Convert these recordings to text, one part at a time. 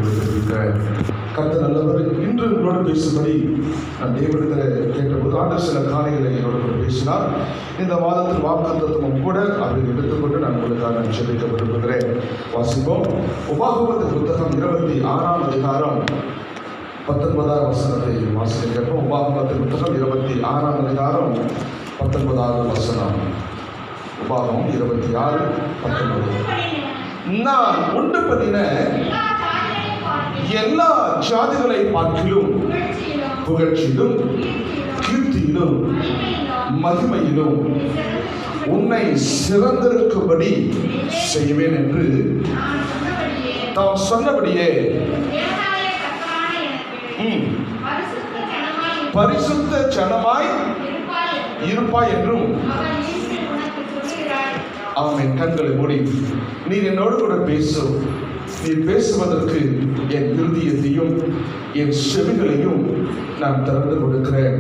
தெரிவிக்கிறேன். கர்த்தர் நல்லவர். இன்று உங்களோடு பேசும்படி நான் தேவனிடத்தில் கேட்டபோது ஆண்டவர் சில காரியங்களை என்னோடு பேசினார். இந்த மாதத்தில் வாக்குத்தத்தமும் கூட அதை எடுத்துக்கொண்டு நான் உங்களுக்காக ஜெபிக்க விரும்புகிறேன். வாசிப்போம். உபாகமத்தின் புத்தகம் 26ஆம் அதிகாரம் 19ஆம் வசனத்தை வாசிக்க கேட்போம். உபாகமத்தின் புத்தகம் 26ஆம் அதிகாரம் 19ஆவது வசனம். உபாகமம் 26:19. நான் உண்டு பண்ணின எல்லா ஜாதிகளை பார்க்கிலும் புகழ்ச்சியிலும் கீர்த்தியிலும் மகிமையிலும் உன்னை சிறந்திருக்கும்படி செய்வேன் என்று தாம் சொன்னபடியே பரிசுத்த ஜனமாய் இருப்பாய் என்றும் அவன் கண்களை மூடி நீர் என்னோடு கூட பேசும். நீர் பேசுவதற்கு என் இருதயத்தையும் என் செவிகளையும் நான் திறந்து கொடுக்கிறேன்.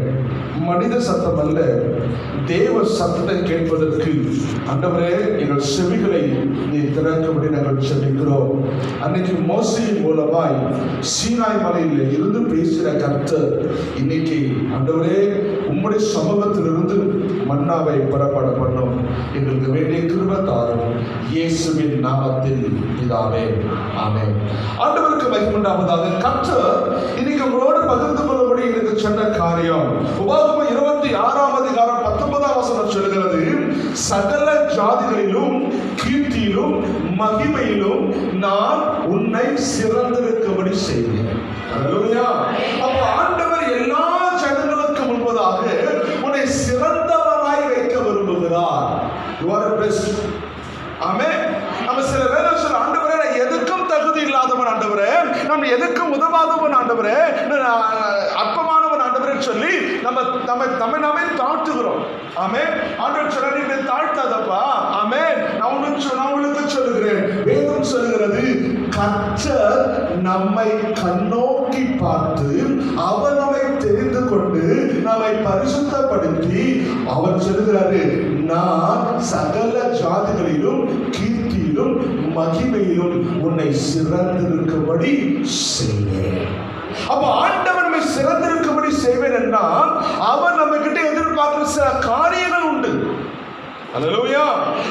மனித சத்தம் அல்ல, தேவ சத்தத்தை கேட்பதற்கு ஆண்டவரே எங்கள் செவிகளை நீ திறக்கும்படி நாங்கள் செபிக்கிறோம். அன்னைக்கு மோசையின் மூலமாய் சீனாய் மலையில் இருந்து பேசுகிற கர்த்தர் இன்னைக்கு ஆண்டவரே உம்முடைய சமூகத்திலிருந்து மன்னாவை புறப்பட பண்ணும். எங்களுக்கு வேண்டிய கிருபை தாரும். இயேசுவின் நாமத்தில் பிதாவே, ஆமென். ஆண்டவருக்கு மகிமை உண்டாவதாக. கர்த்தர் இன்னைக்கு உங்களோடு பகிர்ந்து கொள்ளும்படி எனக்கு சொன்ன காரியம் உபாகமம் 26ஆம் அதிகாரம் 19ஆம் வசனம் சொல்கிறது, சகல ஜாதிகளிலும் கீர்த்தியிலும் மகிமையிலும் நான் உன்னை சிறந்திருக்கும்படி செய்வேன். அல்லேலூயா. அப்போ ஆண்டவர் எல்லா ஜனங்களுக்கு முன்பதாக உன்னை சிறந்தவனாய் வைக்க விரும்புகிறார். You are best. ஆமென். நம்ம சில வேளை சொல்ல, ஆண்டவரே நான் எதுக்கும் தகுதி இல்லாதவன் ஆண்டவரே, நம்ம எதுக்கும் உதவாதவன் ஆண்டவரே, அற்பமானவன் ஆண்டவரே சொல்லி நம்ம நாமே தாழ்த்துகிறோம். ஆமென். ஆண்டவர் சொல்ல, நீ தாழ்த்தாதப்பா. ஆமென். நான் உங்களுக்கு சொல்லுகிறேன், வேதம் சொல்லுகிறது, கர்த்தர் நம்மை கண்ணோக்கி பார்த்து அவர் நம்மை தெரிந்து கொண்டு நம்மை பரிசுத்தப்படுத்தி அவர் சொல்லுகிறாரு, நான் சகல ஜாதிகளிலும் கீர்த்தியிலும் மகிமையிலும் உன்னை சிறந்திருக்கும்படி செய்வேன். அப்ப ஆண்டவர் நம்மை சிறந்திருக்கும்படி செய்வேன் என்றால் அவர் நம்ம கிட்ட எதிர்பார்க்கிற சில காரியங்கள் உண்டு. அல்லேலூயா.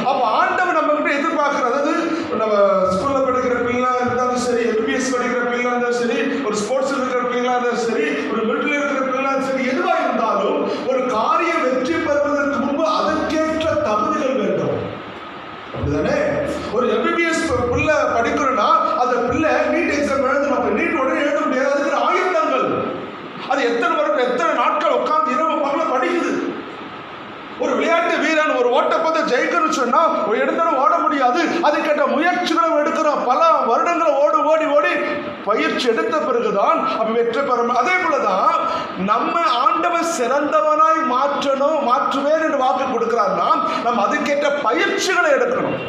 அப்ப ஆண்டவர் நம்ம கிட்ட எதிர்பார்க்கிற, அதாவது நம்ம ஸ்கூல்ல படிக்கிற பிள்ளைங்களா இருந்தாலும் சரி, எம்பிபிஎஸ் படிக்கிற பிள்ளைங்களா இருந்தாலும் சரி, ஒரு ஸ்போர்ட்ஸ்ல இருக்கிற பிள்ளைங்களா இருந்தாலும் சரி, ஒரு மிலிட்டரியில் இருக்கிற பிள்ளைங்களா சரி, எதுவா இருந்தாலும் ஒரு காரியம் வெற்றி பெறுவதற்கு முன்பு அதற்கேற்ற தகுதிகள் வேண்டும். அப்படிதானே? ஒரு எம்பிபிஎஸ் பிள்ளை படிக்கணும்னா அந்த பிள்ளை நீட் எக்ஸாம் எழுதணும். அப்ப நீட் உடனே எழுத முடியாது, அதுக்கு ஆயுதங்கள். அது எத்தனை வருடம் எத்தனை நாட்கள் உட்கார்ந்து இரவு பகல படிக்குது. ஒரு விளையாட்டு வீரன் ஒரு ஓட்டப்பதை ஜெயிக்கணும்னு சொன்னா ஒரு இடத்துல ஓட முடியாது. அதுக்கேற்ற முயற்சிகளும் எடுக்கிறோம். பல வருடங்களை ஓடி ஓடி பயிற்சி எடுத்த பிறகுதான் அப்ப வெற்றி பெறணும். அதே போலதான் நம்ம ஆண்டவர் சிறந்தவனாய் மாற்றுவேன் என்று வாக்கு கொடுக்கிறார்னா நம்ம அதுக்கேற்ற பயிற்சிகளை எடுக்கணும்.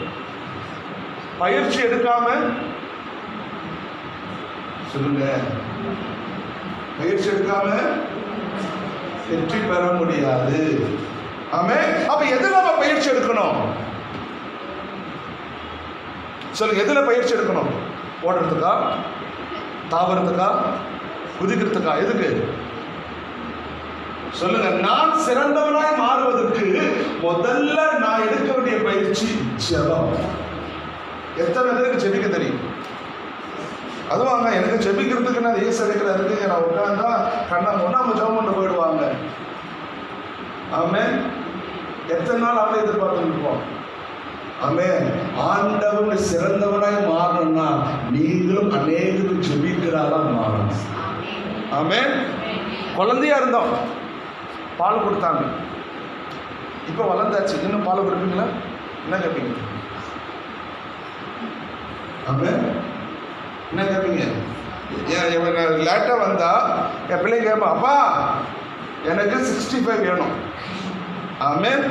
பயிற்சி எடுக்காம சொல்லுங்க, பயிற்சி எடுக்காம வெற்றி பெற முடியாது. ஆமென். அப்ப எதுல நம்ம பயிற்சி எடுக்கணும் சொல்லுங்க? எதுல பயிற்சி எடுக்கணும்? ஓடுறதுக்கா, தாவறதுக்கா, குதிக்கிறதுக்கா? எதுக்கு சொல்லுங்க? நான் சிறந்தவனாய் மாறுவதற்கு முதல்ல நான் எடுக்க வேண்டிய பயிற்சி ஜெபம். எத்தனை பேருக்கு ஜெபிக்க தெரியும்? அதுவாங்க எனக்கு ஜெபிக்கிறதுக்கு நான் ஏசு அடைக்கிற இருக்குங்க, நான் உட்கார்ந்தா கண்ணா ஒன்னாம ஜெபம் பண்ண போயிடுவாங்க. ஆமென். எத்தனை நாள் அவளை எதிர்பார்த்துருப்போம்? ஆமென். ஆண்டவன் சிறந்தவனாய் மாறணும்னா நீங்களும் அநேகருக்கு ஜெபிக்கிறாரா மாறணும். ஆமென். குழந்தையா இருந்தோம், பால் கொடுத்தாங்க. இப்போ வளர்ந்தாச்சு, இன்னும் பால் கொடுப்பீங்களா? என்ன கேட்பீங்க? ஆமென். என்ன கேட்பீங்க? லேட்டாக வந்தா என் பிள்ளைங்க கேட்பேன், அப்பா எனக்கு 65 வேணும். ஆமென்.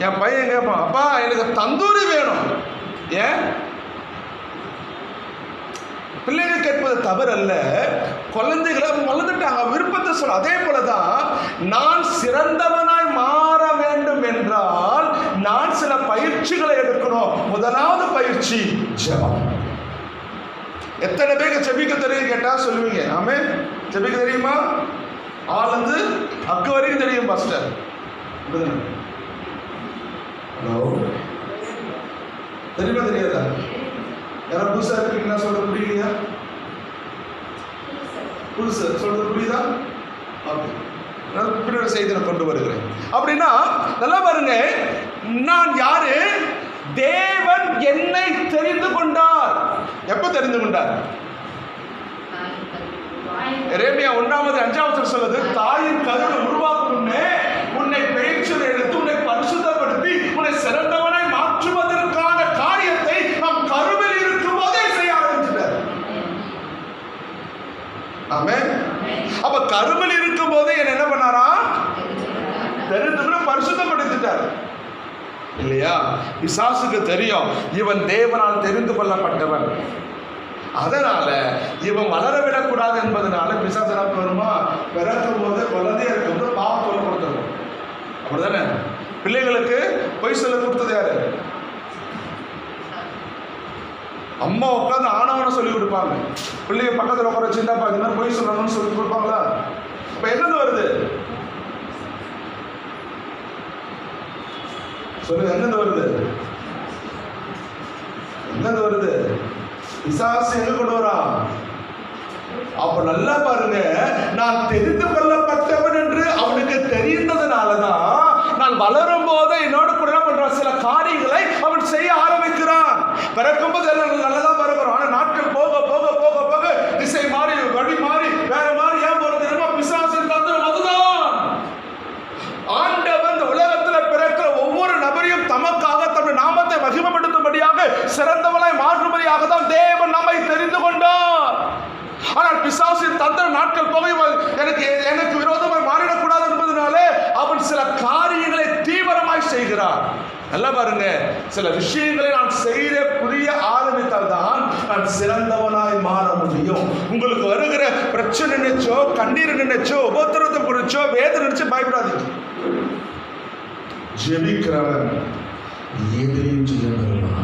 என் பையன் கேட்பான், அப்பா எனக்கு தந்தூரி வேணும். ஏன்? பிள்ளைங்க கேட்பது தவறு அல்ல, குழந்தைகளை வளர்ந்துட்டாங்க, விருப்பத்தை சொல்ல. அதே போலதான் நான் சிறந்தவனாய் மாற வேண்டும் என்றால் நான் சில பயிற்சிகளை எடுக்கணும். முதலாவது பயிற்சி ஜெபம். எத்தனை பேருக்கு ஜெபிக்க தெரியும் கேட்டா சொல்லுவீங்க ஆமே. ஜெபிக்க தெரியுமா? ஆளுந்து அக்கு வரைக்கும் தெரியும் பாஸ்டர். ஹலோ, தெரியுமா தெரியாதா? யாரா புதுசா இருக்கீங்கன்னா சொல்றது புரியலையா? புதுசு சொல்றது புரியுதா? ஓகே, செய்தியை கொண்டு வருகிறேன். அப்படின்னா நல்லா பாருங்க, நான் யாரு? தேவன் என்னை தெரிந்து கொண்டார். எப்ப தெரிந்து கொண்டார்? எரேமியா 1:5 சொல்லுது, தாயின் கருவில் உருவாக்கும் முன்னே உன்னை பெயர்ச்சொல் எடுத்து உன்னை பரிசுத்தப்படுத்தி உன்னை சிறந்தவனை மாற்றுவதற்கான காரியத்தை நாம் கருவில் இருக்கும் போதே செய்ய ஆரம்பிச்சிட்டார். ஆமென். அப்ப கருவில் இருக்கும் போதே என்ன பண்ணாரா? தெரிந்து பரிசுத்தப்படுத்திட்டார் இல்லையா? பிசாசுக்கு தெரியும் இவன் தேவனால் தெரிந்து கொள்ளப்பட்டவன், அதனால இவன் வளர விடக்கூடாது என்பதனால பிசாசு வருமா, பிறக்கும் போது குழந்தைய இருக்கும்போது பாவம் சொல்ல கொடுத்துருவோம். அப்படிதானே? பிள்ளைகளுக்கு பொய் சொல்ல கொடுத்தது யாரு? அம்மா உட்காந்து ஆணவனை சொல்லி கொடுப்பாங்க. பிள்ளைய பக்கத்தில் உட்கார வச்சுட்டாப்பா இந்த மாதிரி பொய் சொல்லணும்னு சொல்லி கொடுப்பாங்களா? அப்ப என்னது வருது சொல்லுங்க, என்னது வருது? என்னது வருது? பிசாசு எங்க கொண்டு வரான்? அப்ப நல்லா பாருங்க, நான் தெரிந்து கொள்ளப்பட்டவன் என்று அவனுக்கு தெரிந்ததுனாலதான் நான் வளரும் போது என்னோட கூட என்ன பண்றான், சில காரியங்களை அவன் செய்ய ஆரம்பிக்கிறான். பிறக்கும் போது எல்லாம் நல்லதான் பிறக்கிறோம். ஆனா நாட்கள் போக போக போக போக திசை மாறி வழி மாறி வேற மாதிரி ஏன் போறது தெரியுமா? பிசாசின் தந்திரம் அதுதான். ஆண்டவன் உலகத்தில் பிறக்கிற ஒவ்வொரு நபரையும் தமக்காக தம்முடைய நாமத்தை மகிமைப்படுத்தும்படியாக சிறந்தவனாய் மாற்றும்படியாக தான் தேவன் நம்மை தெரிந்து கொண்டார். ஆனால் பிசாசின் தந்திர நாட்கள் போக எனக்கு விரோதமாய் மாறிடக்கூடாது என்பதனாலே அவன் சில காரியங்களை தீவிரமாய் செய்கிறான். நல்லா பாருங்க, சில விஷயங்களை நான் செய்ய புரிய ஆரம்பித்தால் தான் நான் சிறந்தவனாய் மாற முடியும். உங்களுக்கு வருகிற பிரச்சனை நினைச்சோ, கண்ணீர் நினைச்சோ, உபத்திரத்தை குறிச்சோ, வேதனை நினைச்சு பயப்படாதீங்க. ஜெபிக்கிறவன் எதிரையும் செய்ய வருவான்.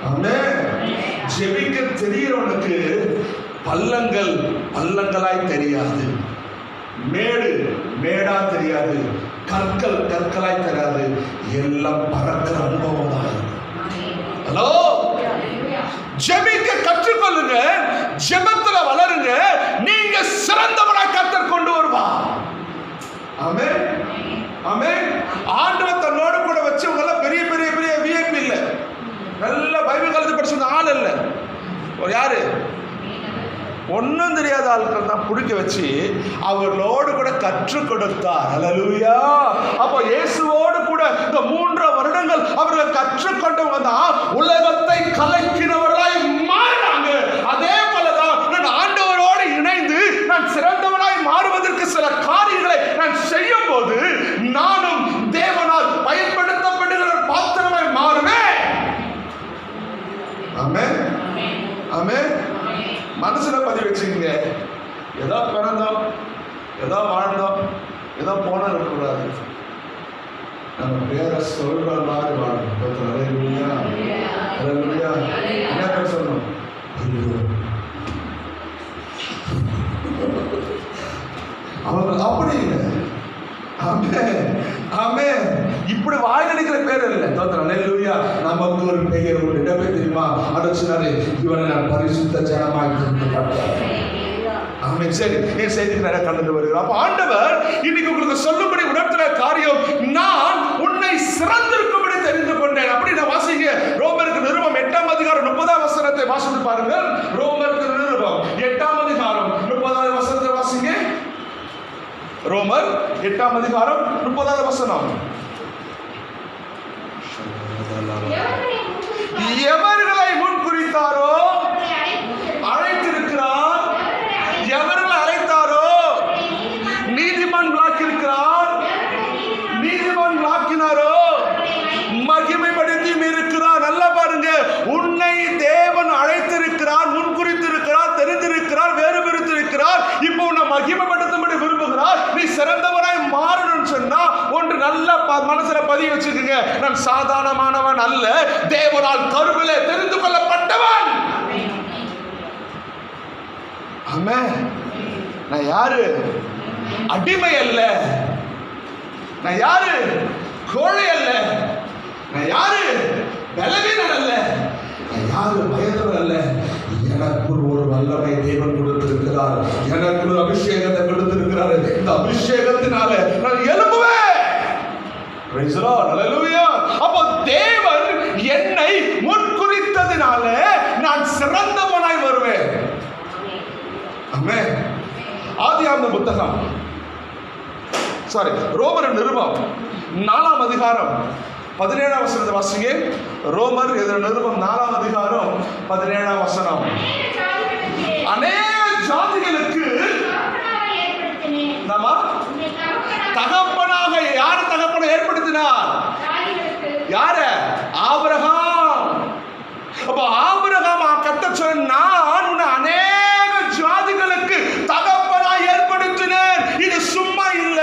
ஆமென். ஜெபிக்க தெரிகிறவனுக்கு பள்ளங்கள் பள்ளங்களாய் தெரியாது, மேடு மேடா தெரியாது, கற்கள் கற்களாய் தெரியாது, எல்லாம் பறக்கிற அனுபவம் தான். ஹலோ, ஜெபிக்க கற்றுக்கொள்ளுங்க, ஜெபத்துல வளருங்க, நீங்க சிறந்தவனாய் கர்த்தர் கொண்டு வருவா. ஆமென் ஆமென். ஆண்டவர் தன்னோடு கூட வச்சவங்க பெரிய பெரிய பெரிய விஐபி இல்ல, நல்ல பைபிள் காலத்து படிச்ச ஆள் இல்ல. யாரு? ஒன்னும் தெரியாத ஆட்கள் தான் பிடிக்க வச்சு அவர்களோடு கூட கற்றுக் கொடுத்தார். ஹல்லேலூயா. அப்போ இயேசுவோடு கூட இந்த 3 வருடங்கள் அவர்கள் கற்றுக்கொண்டவங்க தான் உலகத்தை கலக்கினவர்களாய் மாறினாங்க. அதே போலதான் நான் ஆண்டவரோடு இணைந்து நான் சிறந்தவனாய் மாறுவதற்கு சில காரியங்களை நான் செய்யும் போது நானும் தேவனால் பயன்படுத்தப்படுகிற பாத்திரமாய் மாறுவேன். ஆமென் ஆமென். மனசுல பதிவு வச்சுக்கங்க, ஏதோ பிறந்தோம், ஏதோ வாழ்ந்தோம், ஏதோ போனா இருக்கக்கூடாது. நம்ம பேரை சொல்ற மாதிரி வாழணும். என்ன பேர் சொல்லணும்? அவங்க அப்படி இல்லை. இப்படி வாய்களிக்கிற பேர் இல்லை. அல்லேலூயா. நமக்கு ஒரு பெயர் உண்டு. என்ன பேர் தெரியுமா? அடைச்சினாரு, இவனை நான் பரிசுத்த ஜனமாய் திருத்தப்பட்டார். ஆமென். சரி, என் செய்திக்கு நிறைய கலந்து வருகிறோம். அப்ப ஆண்டவர் இன்னைக்கு உங்களுக்கு சொல்லும்படி உணர்த்துற காரியம், நான் உன்னை சிறந்திருக்கும்படி தெரிந்து கொண்டேன். அப்படி நான் வாசிங்க, ரோமருக்கு நிருபம் 8ஆம் அதிகாரம் 30ஆம் வசனத்தை வாசித்து பாருங்கள். ரோமருக்கு நிருபம் 8ஆம் அதிகாரம் 30ஆம் வசனத்தை வாசிங்க. ரோமர் 8ஆம் அதிகாரம் 30ஆவது வசனம். எவர்களை முன் குறித்தாரோ அழைத்திருக்கிறார், எவர்களை அழைத்தாரோ நீதிமன்றாக்கியிருக்கிறார், நீதிமன்றாக்கினாரோ மகிமைப்படுத்தியும் இருக்கிறார். நல்லா பாருங்க, உன்னை தேவன் அழைத்திருக்கிறார், முன் குறித்திருக்கிறார், தெரிந்திருக்கிறார், வேறு பிரித்திருக்கிறார். இப்போ உன்னை மகிமைப்படுத்தும்படி விரும்புகிறார். நீ சிறந்தவனாய் மாறணும்னு சொன்னா ஒன்று நல்ல மனசுல பதிய வச்சுக்கோங்க, நான் சாதாரணமானவன் அல்ல, தேவனால் கருவிலே தெரிந்து கொள்ளப்பட்டவன். ஆமென். நான் யாரு? அடிமை அல்ல. நான் யாரு? கோழை அல்ல. நான் யாரு? பலவீனன் அல்ல. நான் யாரு? பயந்தவன் அல்ல. எனக்கு ஒரு வல்லமை தேவன் கொடுத்திருக்கிறார். எனக்கு ஒரு அபிஷேகத்தை கொடுத்திருக்கிறார். இந்த அபிஷேகத்தினால நான் எழும்புவேன். Praise the Lord. Hallelujah. அப்போ தேவன் என்னை முன்குறித்ததினால நான் சிறந்தவனாய் வருவேன். ஆமென். ஆதியாகம புத்தகம் ரோமர் நிருபம் 4ஆம் அதிகாரம் 17ஆம் வசனத்தை வாசிங்க. ரோமர் நிருபம் 4ஆம் அதிகாரம் 17ஆம் வசனம். அநேக ஜாதிகளுக்கு தகப்பனாக யார் தகப்பனை ஏற்படுத்தினார்? யார? ஆபிரகாம். அப்ப ஆபிரகாம் கர்த்தர் சொன்ன, நான் உன்னை அநேக ஜாதிகளுக்கு தகப்பனாய் ஏற்படுத்தினேன். இது சும்மா இல்ல.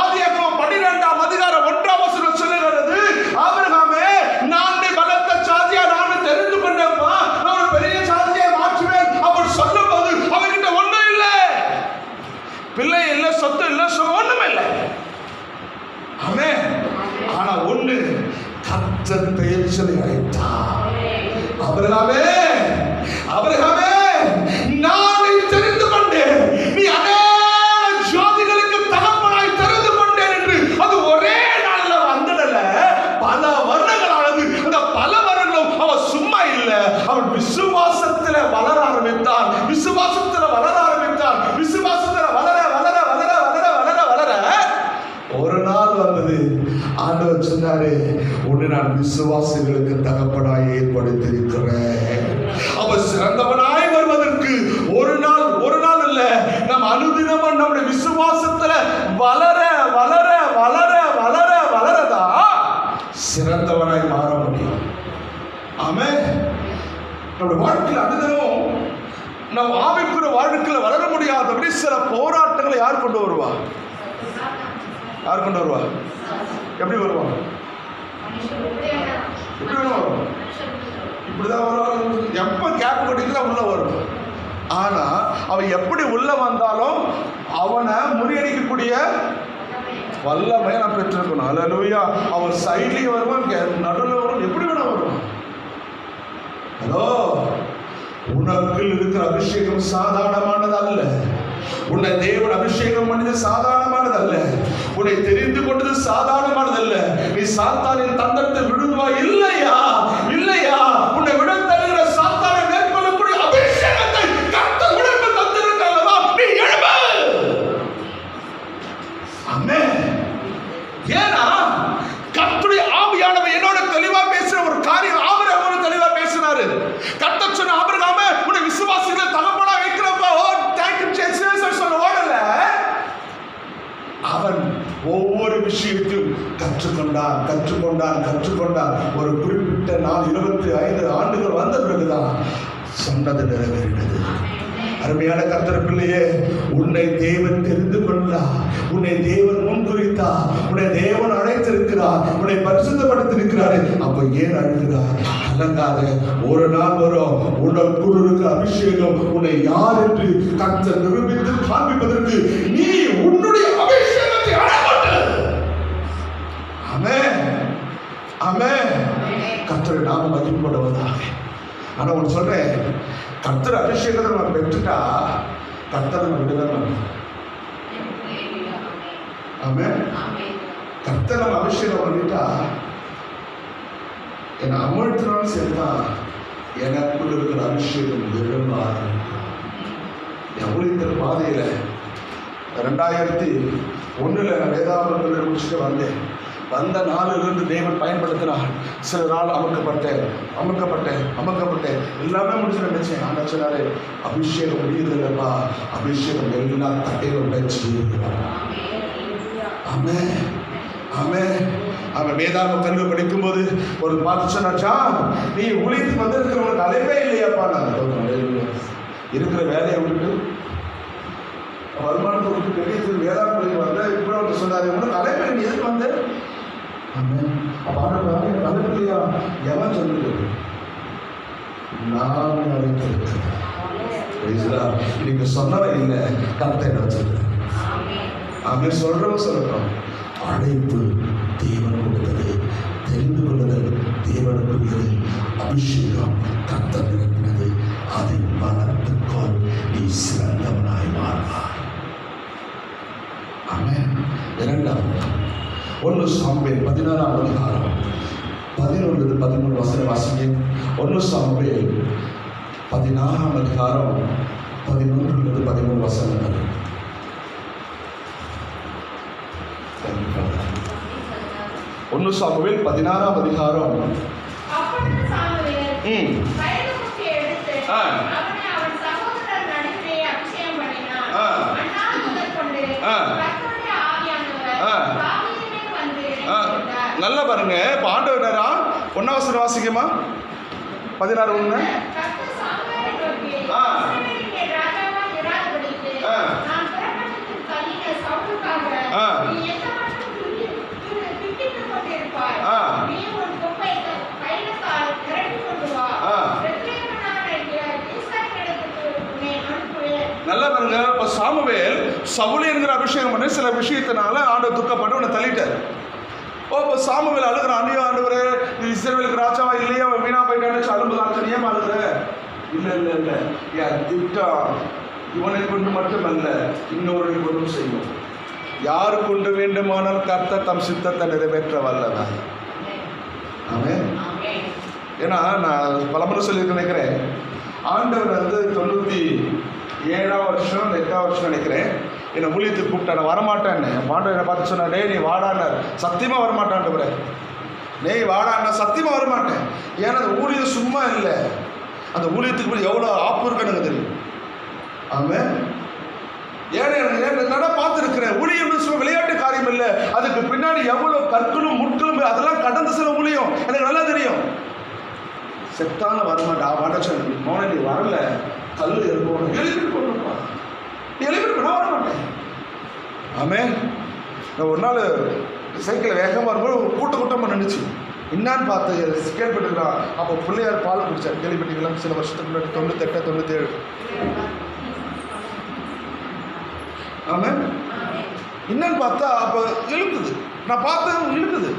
ஆதியாகமம் 12ஆம் அதிகாரம் 1ஆம் வசனம் சொல்லுகிறது, ஆபிரகாமே, நான் பலத்த ஜாதியா நான் தெரிந்து கொண்டேன்ப்பா, நான் பெரிய ஜாதியை மாற்றுவேன் அப்படி சொல்லும்போது அவர்கிட்ட ஒண்ணும் இல்ல, பிள்ளை இல்ல, சொத்து இல்ல, ஒண்ணுமே இல்லை. ஆமென். ஆனா ஒண்ணு, கர்த்தர் பெயர் சொல்லி அழைத்தார். ஆபிரகாமே, ஆபிரகாமே, நான் தெரிந்து கொண்டேன், நீ அநேக ஜாதிகளுக்கு தகப்பனாய் தெரிந்து கொண்டேன் என்று. அது ஒரே நாள்ல வந்ததல்ல, பல வருடங்களானது. அந்த பல வருடங்களும் அவன் சும்மா இல்ல, அவன் விசுவாசத்துல வளர ஆரம்பித்தான். விசுவாசத்துல வளர ஆரம்பித்தான். விசுவாசத்துல வளர வளர வளர வளர வளர வளர ஒரு நாள் வந்தது, ஆண்டவர் சொன்னாரு, உன்னை நான் விசுவாசிகளுக்கு தகப்பனாய் ஏற்படுத்தியிருக்கிறேன். அவ சிறந்தவனாய் வருவதற்கு ஒரு நாள் இல்ல, நம் அனுதினமும் நம்முடைய விசுவாசத்துல வளர வளர வளர வளர வளரதான் சிறந்தவனாய் மாற முடியும். ஆமென். நம்முடைய வாழ்க்கையில் அனுதினமும் நம் ஆவிக்குரிய வாழ்க்கையில் வளர முடியாதபடி சில போராட்டங்களை யார் கொண்டு வருவா? யார் கொண்டு வருவா? எப்படி வருவாங்க? எப்படி வரும்? இப்படிதான் வரும். எப்ப கேப் கட்டிட்டு உள்ள வரும். ஆனா அவன் எப்படி உள்ள வந்தாலும் அவனை முறியடிக்கக்கூடிய வல்லமை நான் பெற்றிருக்கணும். அல்லேலூயா. அவன் சைட்லயும் வருவான், நடுவில் வருவான், எப்படி வேணா வருவான். ஹலோ, உனக்கு இருக்கிற அபிஷேகம் சாதாரணமானது அல்ல. உன்னை தேவன் அபிஷேகம் பண்ணது சாதாரணமானது அல்ல. உன்னை தெரிந்து கொண்டது சாதாரணமானது அல்ல. நீ சாத்தானின் தந்தத்தை விடுவா இல்லையா? இல்லையா? உன்னை விட தருகிற சாத்தானை மேற்கொள்ளக்கூடிய அபிஷேகத்தை கர்த்தர் உனக்கு தந்திருக்கிறாரா? நீ எழும்பு. ஆமென். ஏன்னா கர்த்தருடைய ஆவியானவர் என்னோட தெளிவா பேசுற ஒரு காரியம் ஆபிரகாமோடு தெளிவா பேசினாரு. கர்த்தர் சொன்ன, ஆபிரகாமே, உன்னை விசுவாசிகளை தகப்பனா வைக்கிறப்ப, ஓ தேங்க் யூ ஜீசஸ் சொல்ல ஓடல. அவன் ஒவ்வொரு விஷயத்தையும் கற்றுக்கொண்டான். ஒரு குறிப்பிட்ட நாள் 25 ஆண்டுகள் வந்த பிறகுதான் சொன்னது நிறைவேறினது. அருமையான கர்த்தர் பிள்ளையே, உன்னை தேவன் தெரிந்து கொண்டார், உன்னை தேவன் முன்குறித்தார், உன்னை தேவன் அழைத்திருக்கிறார், உன்னை பரிசுத்தப்படுத்திருக்கிறார். அப்ப ஏன் அழுகிறார்? கலங்காத. ஒரு நாள் வரும், உனக்குள் இருக்கிற அபிஷேகம் உன்னை யார் என்று கர்த்தர் நிரூபித்து காண்பிப்பதற்கு நீ உன்னுடைய அபிஷேகத்தை அடைபட்டு. ஆமென். ஆமென். கர்த்தர் நாம மகிமைப்படுவதாக. ஆனா ஒன்று சொல்றேன், கர்த்தர் அபிஷேகத்தை நம்ம பெற்றுட்டா கர்த்தர் நம்ம விடுதலை. ஆமென். கர்த்தர் நம்ம அபிஷேகம் பண்ணிட்டா என்னை அமிழ்த்தினாலும் சரிதான், எனக்குள்ள இருக்கிற அபிஷேகம் எழும்ப ஆரம்பிக்கும். என் ஊழியத்தின் பாதையில 2001 நான் வேதாகமத்தை முடிச்சுட்டு வந்த நாளிலிருந்து தேவன் பயன்படுத்தினார். சில நாள் அமுக்கப்பட்டேன், எல்லாமே முடிச்சு நினைச்சேன். ஆனா சொன்னாரு, அபிஷேகம் முடியுதில்லப்பா, அபிஷேகம் எல்லா தட்டையும் உடைச்சு. ஆமென். ஆமென். அவன் வேதாகம கல்வி படிக்கும் போது ஒரு பார்த்து சொன்னாச்சா, நீ ஊழியத்துக்கு வந்து இருக்கிறவங்களுக்கு அழைப்பே இல்லையாப்பா. நான் இருக்கிற வேலையை விட்டு வருமானத்தை விட்டு பெரிய வேதாகம கல்வி வந்த இப்படி வந்து சொன்னாரு, உனக்கு அழைப்பே நீ எதுக்கு வந்த? அழைப்பில்லையா? எவன் சொல்லுது? நான் அழைத்திருக்கிறேன். இன்னைக்கு சொன்னவன் இல்லை, கர்த்தர் வச்சிருக்க. அவன் சொல்றவன் சொல்லட்டும். அழைப்பு தேவன் கொடுத்தது, தெரிந்து கொள்ளுதல் தேவனுக்குரியது, அபிஷேகம் கர்த்தர் இருக்கிறது. அதை வளர்த்துக்கொள், நீ சிறந்தவனாய் மாறுவாய். ஆமென். இரண்டாவது 1 சாமுவேல் 16ஆம் அதிகாரம் 11-13 வசனம் வாசிங்க. 1 சாமுவேல் 16ஆம் அதிகாரம் 11-13 வசனங்கள். 1 சாமுவேல் 16ஆம் அதிகாரம். நல்லா பாருங்க. இப்ப ஆண்டவர் நேரா 1 வசனம் வாசிக்குமா? 16:1. நல்லா பாருங்க. இப்ப சாமுவேல் சவுல் என்கிற அபிஷேகம் பண்ணி சில விஷயத்தினால ஆண்டவர் துக்கப்பட்டு உன்னை தள்ளிட்டார். இப்போ சாமுவேல் அழுகிறான், அண்ணியோ ஆண்டவரே இஸ்ரவேலுக்கு ராஜாவா இல்லையா, வீணா போயிட்டான்னு அழும்புதான். ஏன் அழுகிற? இல்லை என் திட்டம் இவனை கொண்டு மட்டுமல்ல, இன்னொரு கொண்டும் செய்யும். யாரு கொண்டு வேண்டுமானால் கர்த்தர் தம் சித்தத்தை நிறைவேற்ற வல்லவன். ஆமென். ஏன்னா நான் பலமுறை சொல்லி நினைக்கிறேன், ஆண்டவர் 97ஆம் வருஷம் 8ஆம் வருஷம் நினைக்கிறேன் என்னை ஊழியத்துக்கு கூப்பிட்டா. நான் வரமாட்டேன்னு ஆண்டவர் என்னை பார்த்து சொன்னார், நீ வாடான்னார். சத்தியமாக வரமாட்டான்ட்டு, நீ வாடான்னா சத்தியமாக வரமாட்டேன். ஏன்னா அந்த ஊழியம் சும்மா இல்லை, அந்த ஊழியத்துக்கு போய் எவ்வளோ ஆப்பு இருக்குன்னு எனக்கு தெரியும். ஆமாம். ஏன்னா பார்த்துருக்கிறேன், ஊழியம் சும்மா விளையாட்டு காரியம் இல்லை, அதுக்கு பின்னாடி எவ்வளோ கற்களும் முட்களும் அதெல்லாம் கடந்து சில ஊழியம் எனக்கு நல்லா தெரியும். செத்தாலும் வரமாட்டேன். வாடச்சன் மோன நீ வரல, கல் எழுப்பணும், எழுப்பிட்டு போடணும்ப்பா, நீ எழுப்பிட்டு நான் வரமாட்டேன். ஆமாம். நான் ஒரு நாள் சைக்கிளில் வேகமாக இருக்கும்போது கூட்டமாக நின்றுச்சு. என்னான்னு பார்த்து கேள்விப்பட்டுக்கிறான். அப்போ பிள்ளையார் பால் குடித்தார், கேள்விப்பட்டீங்களா? சில வருஷத்துக்கு முன்னாடி 98 97. ஆமாம். என்னன்னு பார்த்தா அப்போ இழுக்குது, நான் பார்த்தேன் இழுக்குது.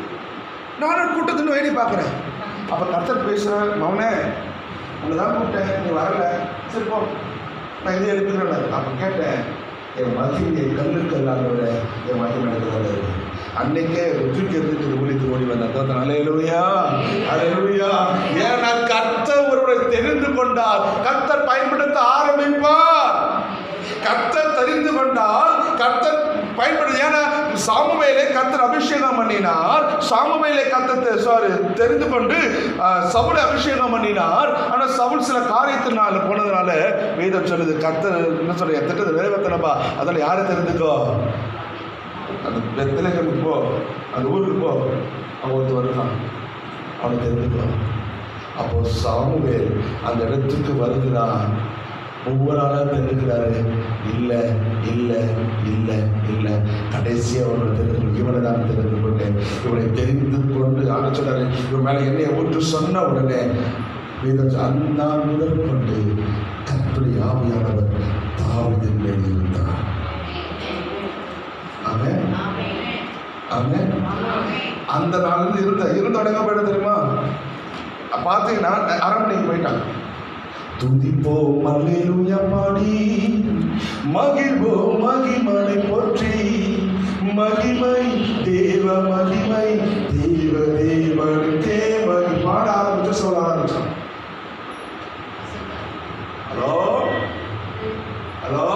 நானும் கூட்டத்துன்னு வேடி பார்க்குறேன். அப்போ கர்த்தர் பேசுகிறேன், மவனே உன்னை தான் கூப்பிட்டேன், நீ வரலை, சரி போ, நான் இதை எழுப்புகிறேன். அப்போ கேட்டேன், என் மகிமையை கல்லுக்கு இல்லாதவரை என் மகிமை எடுக்கிறத அன்னைக்கே தூக்கி எடுத்துட்டு ஊழித்து ஓடி வந்தேன். அல்லேலூயா, அல்லேலூயா. ஏன்னா கர்த்தர் ஒருவரை தெரிந்து கொண்டால் கர்த்தர் பயன்படுத்த ஆரம்பிப்பார். கர்த்தர் தெரிந்து கொண்டால் கர்த்தர் பயன்படுத்த. ஏன்னா சாமுவேலை கர்த்தர் அபிஷேகம் பண்ணினார், சாமுவேலை கர்த்தர் தெரிந்து கொண்டு சவுலை அபிஷேகம் பண்ணினார். ஆனால் சவுல் சில காரியத்தினால போனதுனால வேதம் சொல்லுது, கர்த்தர் என்ன சொல்ற, என் திட்டத்தை நிறைவேற்றனப்பா, அதில் யாரை தெரிந்துக்கோ, அந்த பெத்லகேமுக்கு போ, அந்த ஊருக்கு போ, அவன் ஒருத்தர் வருகிறான், அவனை தெரிந்துக்கோ. அப்போ சாமுவேல் அந்த இடத்துக்கு வருகிறான். ஒவ்வொரு ஆளாக தெரிஞ்சுக்கிறாரு, இல்லை இல்லை இல்லை இல்லை, கடைசியாக அவனை தெரிந்து, இவனை தான் தெரிந்து கொண்டேன், இவனை தெரிந்து கொண்டு ஆன சொன்னாரு, இவன் மேலே என்னையை ஊற்று சொன்ன உடனே அந்த முதல் கொண்டு கர்த்தருடைய ஆவியானவர் தாவீதின் மேல் இருந்தார். ஆமென், ஆமென். அந்த நாளில் இருந்த உடனே போயிட தெரியுமா? பார்த்தீங்கன்னா அரண்மனைக்கு போயிட்டாங்க. துதிப்போம் அல்லேலூயா பாடி, மகிழ்வோம் மகிமனை போற்றி, மகிமை தேவ மகிமை தேவ தேவனுக்கே மகிமை. பாட ஆரம்பிச்சு சொல்ல ஆரம்பிச்சோம். ஹலோ ஹலோ,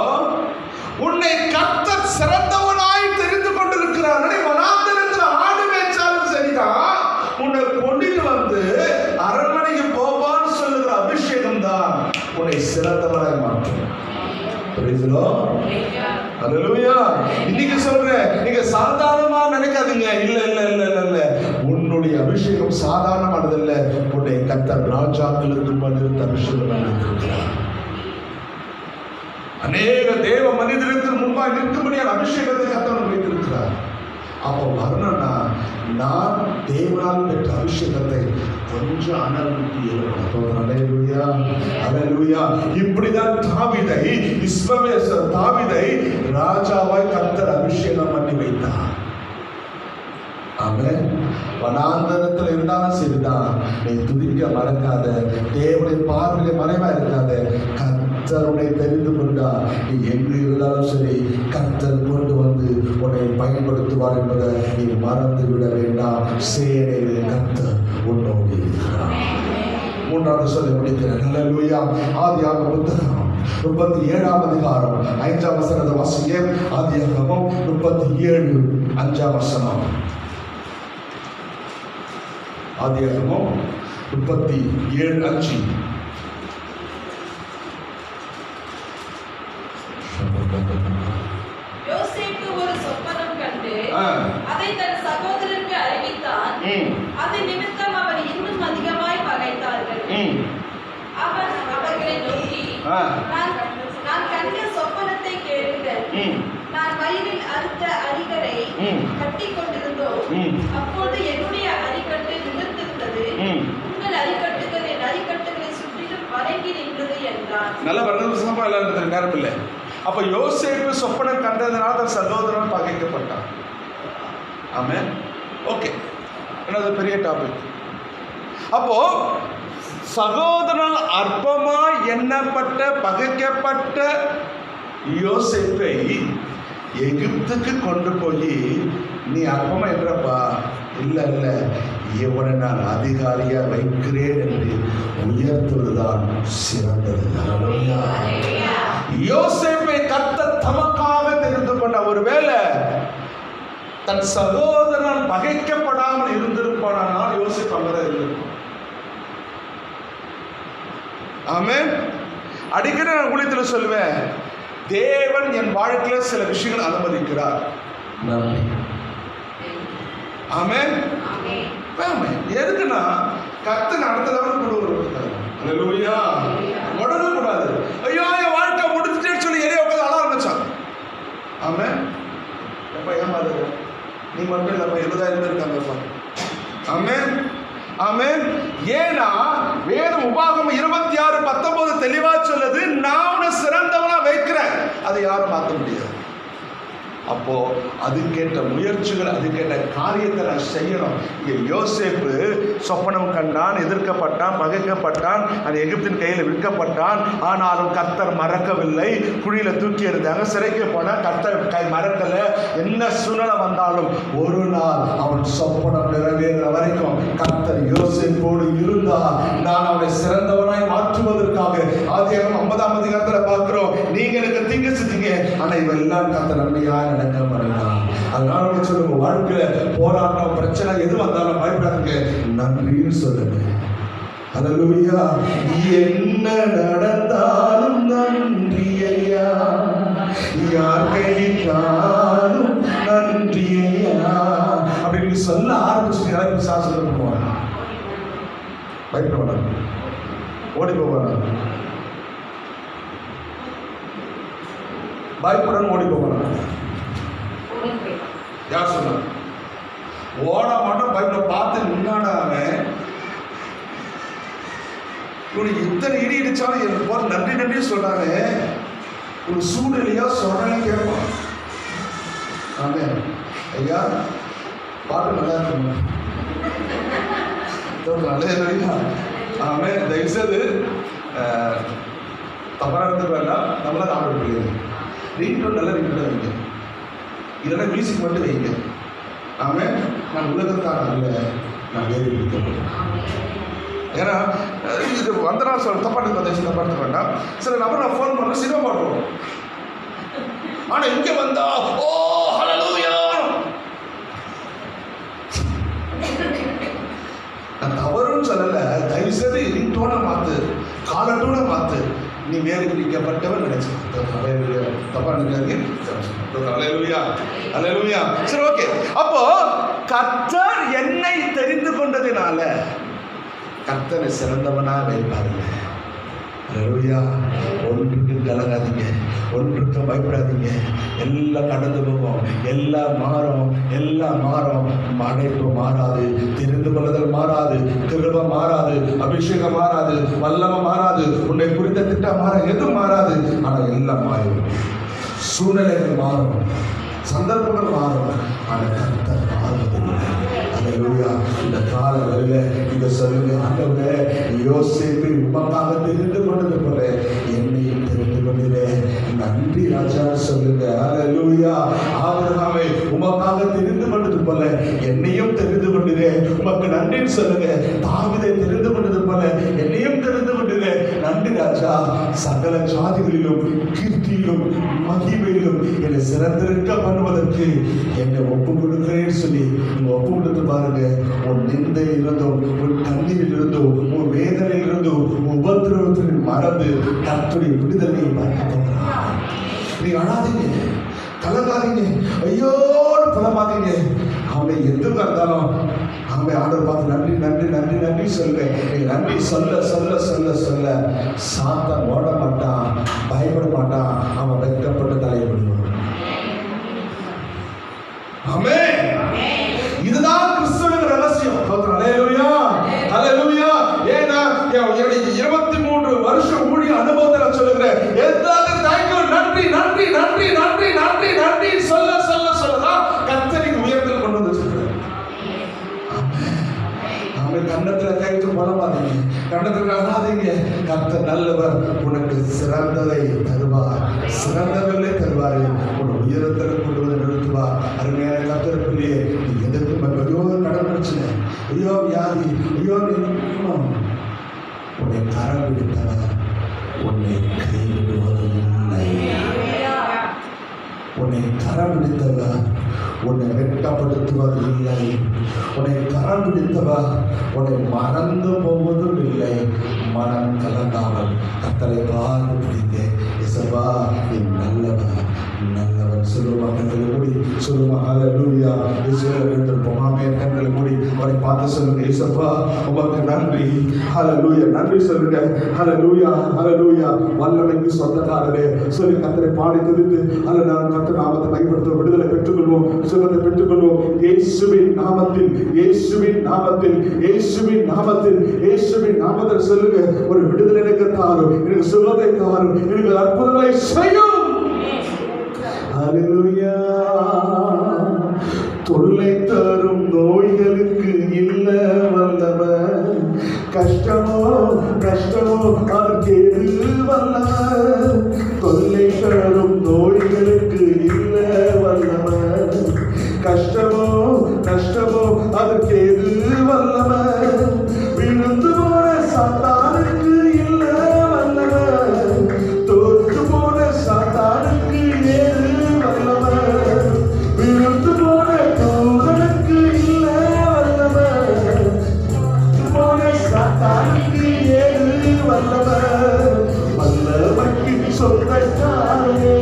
உன்னை கர்த்தர் சிறந்தவனாய் தெரிந்து கொண்டிருக்கிறார். வனாந்தரத்தில் ஆடு மேய்ச்சாலும் சரிதான், உன்னை கொண்டிட்டு வந்து அரண்மனைக்கு போவான்னு சொல்லுகிற அபிஷேகம் தான் உன்னை சிறந்தவனாய் மாற்றும். இன்னைக்கு சொல்றேன், நீங்க சாதாரணமா நினைக்காதீங்க. இல்ல இல்ல இல்ல இல்ல இல்ல, உன்னுடைய அபிஷேகம் சாதாரணமானதல்ல. உன்னை கர்த்தர் ராஜாக்களுக்கு மனித அபிஷேகம் பண்ணியிருக்கிறார். அநேக தேவ மனிதருக்கு முன்பாக நிற்கும்படியான அபிஷேகத்தை கர்த்தர் வைத்திருக்கிறார். அப்போ வரணும்னா நான் தேவனால் பெற்ற அபிஷேகத்தை கொஞ்சம் அனல் ஊட்டி எழுப்பணும். அல்லேலூயா, அல்லேலூயா. இப்படிதான் தாவீதை ராஜாவாய் கர்த்தர் அபிஷேகம் பண்ணி வைத்தார். ஆமென். வனாந்தரத்தில் இருந்தாலும் சரிதான், நீ துதிக்க மறக்காத, தேவனுடைய பார்வையை மறைவா இருக்காத. கர்த்தருடைய தெரிந்து கொண்டா நீ எங்கு இருந்தாலும் சரி, கர்த்தர் கொண்டு வந்து உன்னை பயன்படுத்துவார் என்பதை நீ மறந்து விட வேண்டாம். சேனையிலே கர்த்தர் உன்னோடு இருக்கிறார். மூன்றாவது சொல்லி முடிக்கிறேன். அல்லேலூயா. ஆதியாகமம் புத்தகம் 37ஆம் அதிகாரம் 5ஆம் வசனத்தை வாசிங்க. ஆதியாகமம் 37 5ஆம் வசனம். ஆதியாகமம் 37:5. யோசேப்பு ஒரு சொப்பனம் கண்டு அதை தன் சகோதரருக்கு அறிவித்தான். அது நிமித்தம் அவர் இன்னும் அதிகமாய் பகைத்தார்கள். அவன் அவர்களை நோக்கி, நான் கண்ட சொப்பனத்தை கேளுங்கள். நான் வயலில் அறுத்த அரிகளை கட்டிக் கொண்டிருந்தோம். அப்போது என்னுடைய அரிக்கட்டு நிமிர்ந்திருந்தது. உங்கள் அரிக்கட்டுகள் என் அரிக்கட்டுகளை சுற்றிலும் வணங்கி நின்றது என்றான். நல்ல வரலாறு எல்லாரும் நேரம் இல்லை. அப்ப யோசேப்பு சொப்பனம் கண்டதனால தன் சகோதரன் பகைக்கப்பட்டான். ஆமென். ஓகே, என்னது பெரிய டாபிக். அப்போ சகோதரன் அற்பமாய் எண்ணப்பட்ட பகைக்கப்பட்ட யோசேப்பை எகிப்துக்கு கொண்டு போய், நீ அற்பமா என்றப்பா, இல்லை இல்லை, இவனை நான் அதிகாரியா வைக்கிறேன் என்று உயர்த்துவதுதான் சிறந்தது. யோசேப்பை கர்த்தர் தமக்காக தெரிந்து கொண்ட. ஒருவேளை தன் சகோதரன் பகைக்கப்படாமல் இருந்திருப்பானால் யோசேப்பு அங்கதான் இருந்திருப்பான். ஆமென். அடிக்கடி நான் ஊழியத்தில் சொல்லுவேன், தேவன் என் வாழ்க்கையில சில விஷயங்கள் அனுமதிக்கிறார். ஆமென். எதுக்குன்னா கர்த்தர் அடுத்த லெவலுக்கு கொண்டு வருவார். அல்லேலூயா. உடனே கூடாது, ஐயோ என் வாழ்க்கை முடிஞ்சிட்டேன்னு சொல்லி எரிய உட்காந்து அழ ஆரம்பிச்சான். ஆமென். எப்ப ஏமாறு, நீ மட்டும் இல்லப்பா, 70,000 பேர் இருக்காங்கப்பா. ஆமென், ஆமென். ஏன்னா வேதம் உபாகமம் 26:19 தெளிவா சொல்லுது, நான் உன்னை சிறந்தவனா வைக்கிறேன், அதை யாரும் மாற்ற முடியாது. அப்போ அதுக்கேற்ற முயற்சிகள், அதுக்கேற்ற காரியத்தை நான் செய்யணும். இங்கே யோசேப்பு சொப்பனம் கண்டான், எதிர்க்கப்பட்டான், பகைக்கப்பட்டான், அது எகிப்தின் கையில் விற்கப்பட்டான். ஆனாலும் கர்த்தர் மறக்கவில்லை. குழியில தூக்கி எறிந்தாங்க, சிறைக்கு போனான், கர்த்தர் கை மறக்கல. என்ன சூழ்நிலை வந்தாலும் ஒரு நாள் அவன் சொப்பனம் நிறைவேற வரைக்கும் கர்த்தர் யோசேப்போடு இருந்தார். நான் அவனை சிறந்தவனாய் மாற்றுவதற்காக ஆதியாகமம் 50ஆம் அதிகாரத்தில் பார்க்கிறோம், நீங்க எனக்கு தீங்கு செஞ்சீங்க, ஆனா இவெல்லாம் கர்த்தர் நன்மையா நடக்க பண்ணினான். அதனால சொல்லுங்க, வாழ்க்கையில போராட்டம் பிரச்சனை எது வந்தாலும் பயப்படாதீங்க, நன்றின்னு சொல்லுங்க. அல்லேலூயா. என்ன நடந்தாலும் நன்றி ஐயா, யார் கையிட்டாலும் நன்றி ஐயா அப்படின்னு சொல்ல ஆரம்பிச்சு சாசனம் பண்ணுவாங்க. பயப்பட வேண்டாம், ஓடி போவாங்க. பயப்படணும், ஓடி போவாங்க. யார் சொன்ன? ஓட மாட்டோம், பயப்பட பார்த்து நின்னான இவனுக்கு இத்தனை இடி இடிச்சாலும் எனக்கு போற நன்றி நன்றி சொல்றாங்க. ஒரு சூழ்நிலையா சொல்றேன்னு கேட்பான். ஆமென். ஐயா பாட்டு நல்லா இருக்கணும். நல்ல ஆமென். தயவுசெய்து தவறாக இருந்து வேண்டாம், நம்மளால் ஆர்டர் பண்ணிடுங்க. ரீட்டோன் நல்ல ரீட்டோட வைங்க, இல்லைன்னா மியூசிக் மட்டும் வைங்க. ஆமென். நான் உலகத்தான் அல்ல, நான் வேறு இருக்கிறேன். ஏன்னா இது வந்த நாள் சொல்ல தப்பாட்டு தப்பாட்டு வேண்டாம். சில நபர் நான் ஃபோன் பண்ண சினிமா பாடுவோம், ஆனால் இங்கே வந்தா ஓ ஹல்லேலூயா. நான் தவறுன்னு சொல்லலை, தயவுசெய்து ரிங்டோனை மாற்று, காலட்டோனை மாற்று. நீ வேறு பிரிக்கப்பட்டவன் நினைச்சு தப்பா நினைக்காதீங்க. அல்லேலூயா, அல்லேலூயா. சரி, ஓகே. அப்போ கர்த்தர் என்னை தெரிந்து கொண்டதினால கர்த்தரை சிறந்தவனா வைப்பாருங்க. அல்லேலூயா. ஒன்றுக்கு கலங்காதீங்க, ஒன்றுக்கு பயப்படாதீங்க. எல்லாம் கடந்து போகும், எல்லாம் மாறும், எல்லாம் மாறும். அழைப்பு மாறாது, தெரிந்து கொள்ளுதல் மாறாது, கிருபை மாறாது, அபிஷேகம் மாறாது, வல்லமை மாறாது, உன்னை குறித்த திட்டம் மாற எதுவும் மாறாது. ஆனால் எல்லாம் மாறும். சூழ்நிலைகள் மாறும், சந்தர்ப்பங்கள் மாறும், ஆனால் கர்த்தர் மாறுவதில்லை. அல்லேலூயா. இந்த கால வேளையில நீங்க சொல்லுங்க, ஆண்டவரே, யோசேப்பை உமக்காக தெரிந்து கொண்டது போல என்னையும் தெரிந்து கொண்டீரே, நன்றி ராஜா சொல்லுங்க. அல்லேலூயா. ஆபிரகாமை உமக்காக தெரிந்து கொண்டது போல என்னையும் தெரிந்து கொண்டீரே, உமக்கு நன்றின்னு சொல்லுங்க. தாவீதை தெரிந்து கொண்டது போல என்னையும் தெரிந்து கொண்டீரே, நன்றி ராஜா. சகல ஜாதிகளிலும் கீர்த்தியிலும் மகிமையிலும் என்னை சிறந்திருக்க பண்ணுவதற்கு என்னை ஒப்பு கொடுக்கிறேன்னு சொல்லி நீங்க ஒப்பு கொடுத்து பாருங்க. உன் நிந்தை இருந்தும், உன் கண்ணீரில் இருந்தும், உன் வேதனையில் இருந்தும், உன் உபத்திரவத்தில் மறந்து கர்த்தருடைய விடுதலையை பார்க்க. நீ அழாதீங்க, கலங்காதீங்க, ஐயோடு புலமாதீங்க. அவனை எதுவும் இருந்தாலும் அவனை ஆண்டவர் பார்த்து நன்றி நன்றி நன்றி நன்றி சொல்றேன். நீ நன்றி சொல்ல சொல்ல சொல்ல சொல்ல சாத்தான் ஓட மாட்டான், பயப்பட மாட்டான். அவன் வெட்கப்பட்டு தலைப்படுவான். ஆமென். இதுதான் கிறிஸ்துவின் ரகசியம். அல்லேலூயா, அல்லேலூயா. ஏன்னா 23 வருஷம் ஊழிய அனுபவத்தில் சொல்லுகிறேன், எதாவது தாய்க்கும் நன்றி நன்றி நன்றி நன்றி நன்றி நன்றி சொல்ல சொல்ல சொல்லதான் கர்த்தரின் உயர்த்தில் கொண்டு வந்து சொல்றேன். கண்ணத்துல கைத்து போலமாதீங்க, கண்ணத்துல அழாதீங்க. கர்த்தர் நல்லவர், உனக்கு சிறந்ததை தருவார், சிறந்தவர்களே தருவாரு. உன் உயரத்தில் கொண்டு வந்து நிறுத்துவார். அருமையான கர்த்தர் பிள்ளையே, நீ எதற்கு ஐயோ கடன் பிரச்சனை, ஐயோ வியாதி, ஐயோ உன்னை கரம் பிடித்தவர் உன்னை கைவிடுவதில்லை. உன்னை கரம் பிடித்தவர் உன்னை வெட்கப்படுத்துவது இல்லை. உன்னை கரம் பிடித்தவர் உன்னை மறந்து போவதும் இல்லை. மனம் கலந்தாமல் கர்த்தரை பார்த்து பிடிங்க. இயேசுவா, நீ நல்லவர், நல்லவர். சொல்லுமா கண்களை மூடி சொல்லுமா. அல்லேலூயா. ஆமென். கண்களை மூடி அவரை பார்த்து சொல்லுங்க, இயேசுவா உமக்கு நன்றி. அல்லேலூயா. நன்றி சொல்லுங்க. அல்லேலூயா, அல்லேலூயா. வல்லமைக்கு சொந்தக்காரரே சொல்லி கர்த்தரை பாடி துதித்து நான் கர்த்தர் நாமத்தை பயன்படுத்த விடுதலை பெற்றுக்கொள்வோம், சுகத்தை பெற்றுக்கொள்வோம். இயேசுவின் நாமத்தில், இயேசுவின் நாமத்தில், இயேசுவின் நாமத்தில், இயேசுவின் நாமத்தில் சொல்லுங்க. ஒரு விடுதலை எனக்கு தாரும், எனக்கு சுகத்தை தாரும், எனக்கு அற்புதங்களை செய்யும். அல்லேலூயா. தொல்லை தரும் நோய்களுக்கு இல்ல வல்லவர், கஷ்டமோ கஷ்டமோ அதற்கு எது வல்லவர். தொல்லை தரும் நோய்களுக்கு இல்ல வல்லவர், கஷ்டமோ கஷ்டமோ அதற்கு எது வல்லவர். விழுந்து போன சாத்தானுக்கு இல்ல வல்லவர், தோற்று போன சாத்தானுக்கு ஏது வல்லவர். விழுந்து போன தூதனுக்கு இல்ல வல்லவர், போன சாத்தானுக்கு ஏது வல்லவர். வல்லமைக்கு சொந்தக்காரே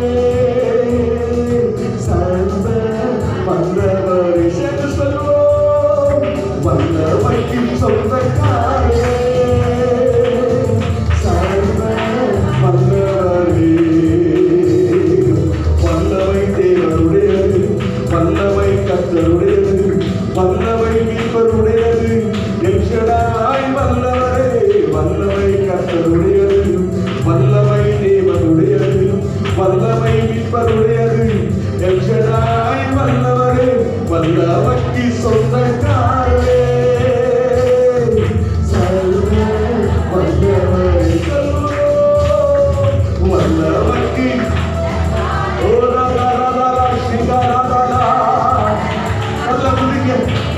சர்வ வல்லவர் என்று சொல்வோம். வல்லமைக்கு சொந்தக்காரே சர்வ வல்லவரே. வல்லமை தேவனுடையது, வல்லமை கர்த்தருடையது, வல்லமை மீட்பருடையது. எல்ஷடாய் வல்லவரே, வல்லமை கர்த்தருடையது, வல்லமை தேவனுடையது, வல்லமை மீட்பருடையது. எல்ஷடாய் வல்லவரே, வல்லமைக்கு சொந்தக்காரரே சர்வ வல்லவரே. வல்லமைக்கு நல்ல துதிங்க,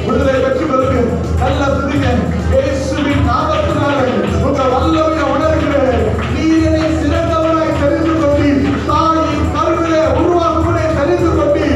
விடுதலை பெற்றுக் கொள்ளுங்க, நல்ல துதிங்க. இயேசுவின் நாமத்தினாலே உங்க வல்லமையை உணர்கிறேன். நீரை சிறந்தவனாய் தெரிந்து கொண்டு, தாயின் கருவிலே உருவாக்குவதை தெரிந்து கொண்டு,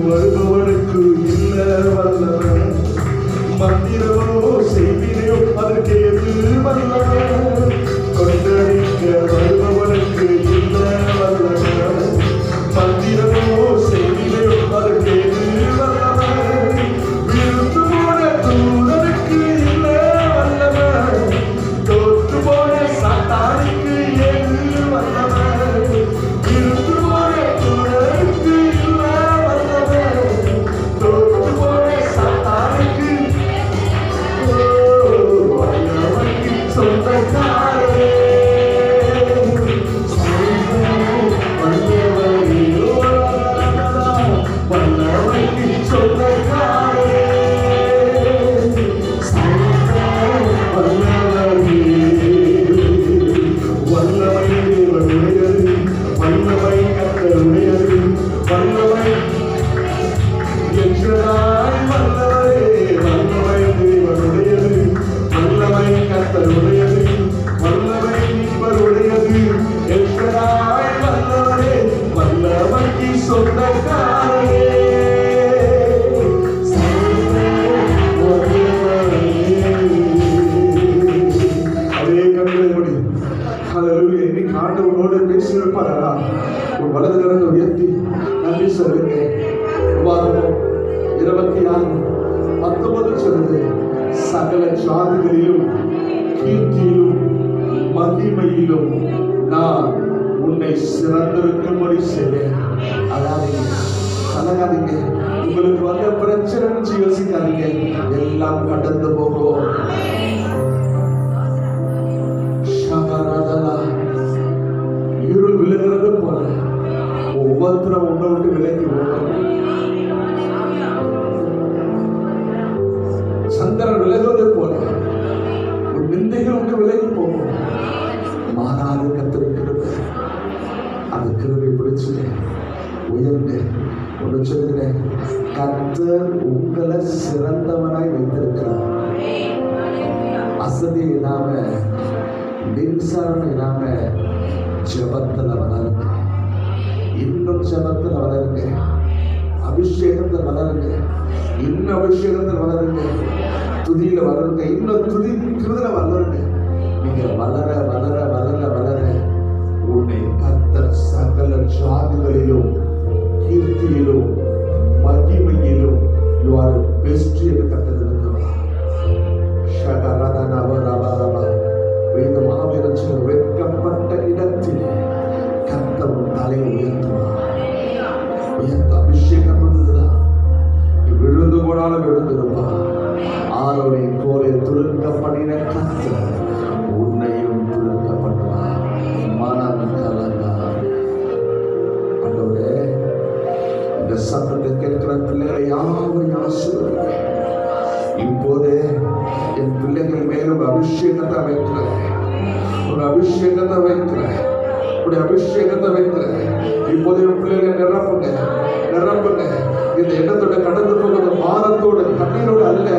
வருபவனுக்கு இல்ல வல்லவன், மந்திரமோ செய்தியோ அதற்கு எது வல்லவன், கொண்டடிக்க வருபவனுக்கு இல்ல வல்லவன், மந்திரமோ செய்தியோ அதற்கு எது வல்லவன், விருந்து போன தூதனுக்கு இல்ல வல்லவன், தோற்று போன சாத்தானுக்கு எது வல்லவன், விருந்து போன தூதனுக்கு இல்ல வல்லவன், தோற்று போன சாத்தானுக்கு வல்லவனுக்கு சொந்தக்காரே, வல்லவனுக்கு சொந்தக்காரே, வல்லமை தேவனுடையது, வல்லமை கர்த்தருடையது, வல்லமை என்கிறாய் வல்லவரே, வல்லமை தேவனுடையது, வல்லமை கர்த்தருடையது, வல்லமை மீட்பருடையது, என்கிறாய் வல்லவரே, வல்லமைக்கு சொந்தக்காரரே, அதே கண்களை மூடி ஹல்லேலூயா. இன்னைக்கு ஆண்டவரோடு பேசியிருப்பாரா? ஒரு வலது கரத்தை உயர்த்தி நன்றி சொல்லுங்க. உபாகமம் 26:19 சொல்லுது, சகல ஜாதிகளிலும் கீர்த்தியிலும் மகிமையிலும் நான் உன்னை சிறந்திருக்கும்படி செய்வேன். அழாதீங்க, கலங்காதீங்க, உங்களுக்கு வந்த பிரச்சனை யோசிக்காதீங்க, எல்லாம் கடந்து போகும். ஷகரதலா, இருள் விலகிறது போல ஒவ்வொருத்தரும் உன்னை விட்டு விலகி போகும். சந்திரன் விலகுவது போல ஒரு நிந்தைகள் விட்டு விலகி போகும். மாறாத கர்த்தர் கிருபை, அந்த கிருபை பிடிச்சுங்க, உயர்ந்து ஒன்று சொல்லுகிறேன், கர்த்தர் உங்களை சிறந்தவனாய் வைத்திருக்கிறார். அசதி இல்லாம, மின்சாரம் இல்லாம ஜபத்துல வளருங்க, இன்னும் ஜபத்துல வளருங்க, அபிஷேகத்தில் வளருங்க, இன்னும் அபிஷேகத்தில் வளருங்க, துதியில வளருங்க, இன்னும் துதிக்கிறதுல வளருங்க. நீங்க வளர வளர வளர வளர உன்னை கர்த்தர் சகல ஜாதிகளிலும் கீர்த்தியிலும் மகிமையிலும் you are best என்று கர்த்தர் இருக்கிறார். வேதமாவிரச்சர் வெட்கப்பட்ட இடத்திலே கர்த்தர் உன் தலையை உயர்த்துவார். உயர்த்த அபிஷேகம் இருந்ததுதான் நீ விழுந்து போனாலும் எழுந்திருப்பா. ஆரோனை கோலை துருக்கப்படின கர்த்தர் உன்னையும் துருக்கப்படுவார். மனம் கலங்கார். ஆண்டவரே, இந்த சத்தத்தை கேட்கிற பிள்ளைகளை யாவரையும் ஆசீர்வதிங்க. இப்போதே என் பிள்ளைகள் மேலும் அபிஷேகத்தை வைக்கிறேன், ஒரு அபிஷேகத்தை வைக்கிறேன், ஒரு அபிஷேகத்தை வைக்கிறேன். இப்போதே என் பிள்ளைகளை நிரப்புங்க, நிரப்புங்க. இந்த இடத்தோட கடந்து போகிற பாரத்தோடு கண்ணீரோடு அல்ல,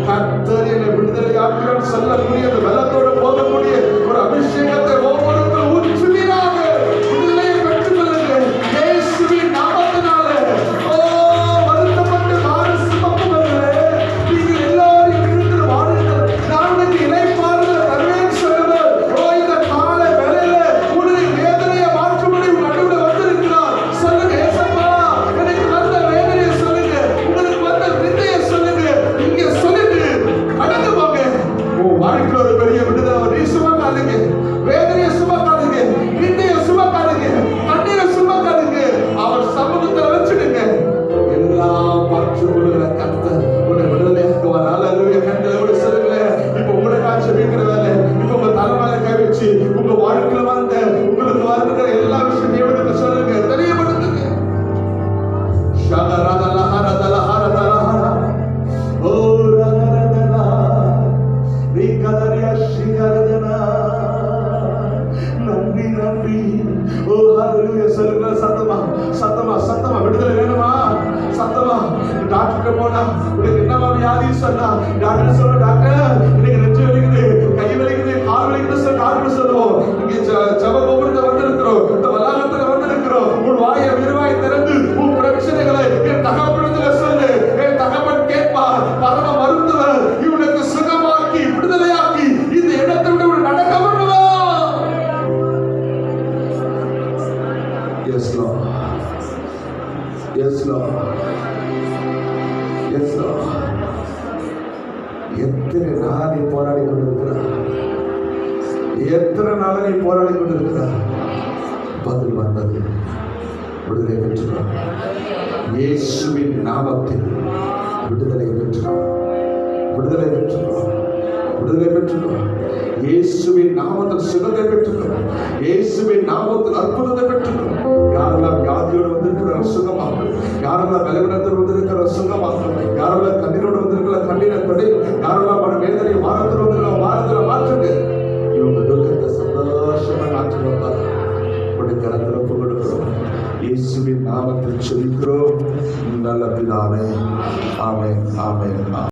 கர்த்தர் என்னை விடுதலை ஆக்குறான்னு சொல்லக்கூடிய அந்த வெள்ளத்தோடு போகக்கூடிய ஒரு அபிஷேகத்தை ஒவ்வொருத்தரும் ஊற்றுவீராக. விடுதலையை பெற்றுக் கொள்ளுங்கள் இயேசுவின் நாமத்தினாலே. ஓ வருத்தப்பட்டு வாரு சுமப்பவர்களே, நீங்கள் எல்லாரும் இருந்து வாருங்கள், நான் உனக்கு இளைப்பாறுதலை தருவேன் சொல்லுங்கள். ஓ இந்த காலை வேளையில உன்னுடைய வேதனையை மாற்றும்படி உன் நடுவுல வந்திருக்கிறார். சொல்லுங்க, ஏசப்பா எனக்கு வந்த வேதனையை சொல்லுங்க, உங்களுக்கு வந்த நிந்தையை சொல்லுங்க, இங்க சொல்லுங்க, கடந்து போங்க. உன் வாழ்க்கையில் ஒரு பெரிய விடுதலை நீ சுமக்காதீங்க, வேதனையை சுமக்காதீங்க, நிந்தையை சுமக்காதீங்க, கண்ணீரை சுமக்காதீங்க. அவர் சமூகத்தில் வச்சுடுங்க. எல்லாம் பற்று கொள்ளுகிற கர்த்தர் உன்னை விடுதலையாக்குவார். அல்லேலூயா. கண்களை விட சொல்லுங்களேன். இப்ப உங்களை காட்சி வைக்கிற வேலை, இப்ப உங்க தலைமையில கை வச்சு உங்க வாழ்க்கையில வந்த உங்களுக்கு வருகிற எல்லா விஷயத்தையும் எடுக்க சொல்லுங்க, தெரியப்படுத்துங்க. ஷகரதலஹரதலஹரதலஹர ஓ ரதரதலா ரிகதரியா ஷிகரதனா. நன்றி நன்றி. ஓ ஹல்லேலூயா. சொல்லுங்க சத்தமா சத்தமா சத்தமா. விடுதலை வேணுமா? சத்தமா. டாக்டர்கிட்ட போனா உனக்கு என்னமா வியாதி சொன்னா டாக்டர் சொல்ல, டாக்டர் இன்னைக்கு நெஞ்சு வலிக்குது, கை வலிக்குது, கால் வலிக்குது சொல்ல டாக்டர் சொல்லுவோம். இங்க ஜப கோபுரத்தை வந்திருக்கிறோம், இந்த வளாகத்துல வந்திருக்கிறோம். உன் வாயை விரிவாய் திறந்து உன் பிரச்சனைகளை என் தகவல் எத்தனை நாளா நீ போராடி கொண்டிருக்கிறார்? எத்தனை நாளா நீ போராடி கொண்டிருக்கிறார்? பதில் வந்தது. விடுதலை பெற்றுக்கொள். இயேசுவின் நாமத்தில் விடுதலை பெற்றுக்கொள். விடுதலை பெற்றுக்கொள். விடுதலை பெற்றுக்கொள். இயேசுவின் நாமத்தில் சுகத்தை பெற்றுக்கொள். இயேசுவின் நாமத்தில் அற்புதத்தை பெற்றுக்கொள். யாரெல்லாம் வியாதியோடு வந்திருக்கிற சுகமாக்கும், யாரெல்லாம் பலவீனத்தோடு வந்திருக்கிற சுகமாக்கும், யாரெல்லாம் கண்ணீரோடு வந்திருக்கிற கண்ணீரை தடை, யாரெல்லாம் மன வேதனை வாரத்தில் வந்திருக்கிற வாரத்தில் மாற்றுங்க. இவங்க துக்கத்தை சந்தோஷமா மாற்றி வந்தார். உடைய கரத்தில் ஒப்பு கொடுக்கிறோம். இயேசுவின் நாமத்தில் சொல்லிக்கிறோம் நல்ல பிதாவே. ஆமென், ஆமென்.